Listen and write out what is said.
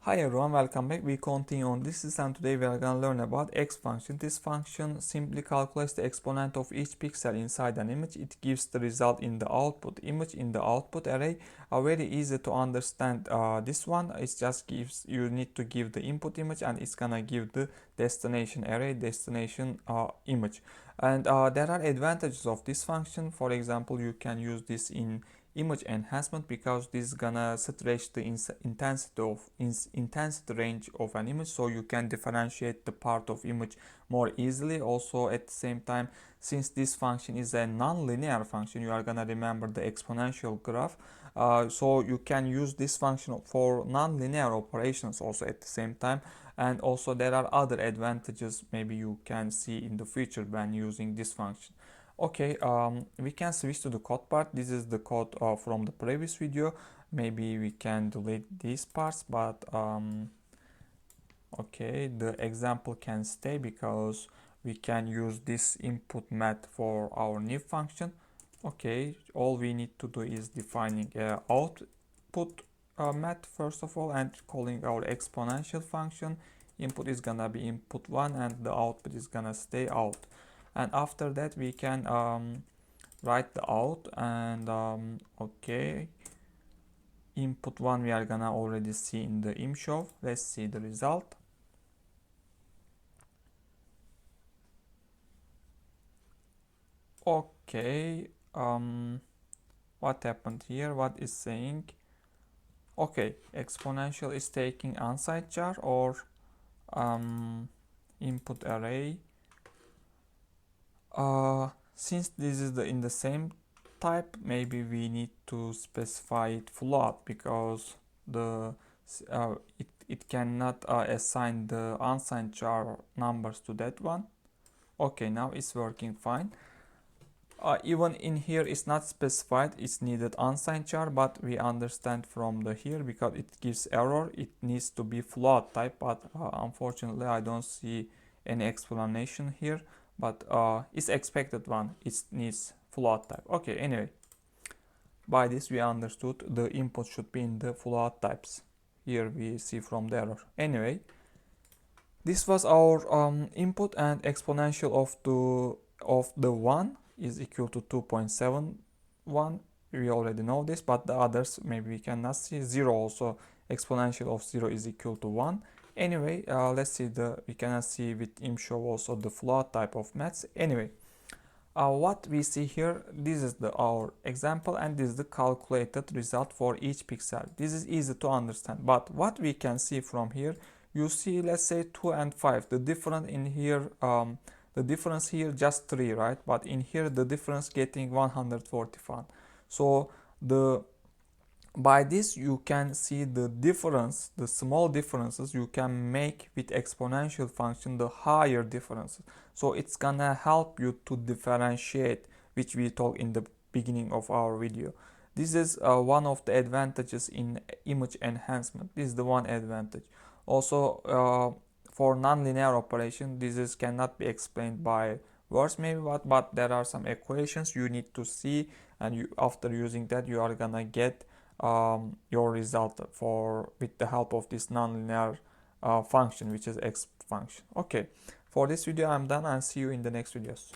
Hi everyone, welcome back. We continue on this and today we are going to learn about X function. This function simply calculates the exponent of each pixel inside an image. It gives the result in the output image in the output array. Very easy to understand this one. It just gives, you need to give the input image and it's gonna give the destination array, destination image. And there are advantages of this function. For example, you can use this in image enhancement because this is gonna stretch the intensity range of an image, so you can differentiate the part of image more easily. Also at the same time, since this function is a non-linear function, you are gonna remember the exponential graph, so you can use this function for non-linear operations also at the same time. And also there are other advantages maybe you can see in the future when using this function. Okay, we can switch to the code part. This is the code from the previous video. Maybe we can delete these parts, but okay, the example can stay because we can use this input math for our new function. Okay, all we need to do is defining a output math first of all and calling our exponential function. Input is gonna be input 1 and the output is gonna stay out. And after that we can write the out and okay, input 1 we are gonna already see in the imshow. Let's see the result. Okay, what happened here? What is saying? Okay, exponential is taking unsigned char or input array. Since this is in the same type, maybe we need to specify it float because the it cannot assign the unsigned char numbers to that one. Okay, now it's working fine. Even in here it's not specified, it's needed unsigned char, but we understand from the here because it gives error, it needs to be float type, but unfortunately I don't see any explanation here. But it's expected one, it needs float type. Okay, anyway, by this we understood the input should be in the float types. Here we see from the error. Anyway, this was our input, and exponential of the 1 is equal to 2.71. We already know this, but the others maybe we cannot see. 0 also, exponential of 0 is equal to 1. Anyway, let's see we cannot see with imshow also the float type of maths. Anyway, what we see here, this is our example and this is the calculated result for each pixel. This is easy to understand, but what we can see from here, you see, let's say 2 and 5, the difference in here, the difference here just 3, right? But in here the difference getting 141. So by this you can see the difference, the small differences you can make with exponential function, the higher differences. So it's gonna help you to differentiate, which we talked in the beginning of our video. This is one of the advantages in image enhancement. This is the one advantage. Also for nonlinear operation, this cannot be explained by words maybe, but there are some equations you need to see, and after using that you are gonna get your result with the help of this nonlinear function, which is X function. Okay, for this video I'm done, and see you in the next videos.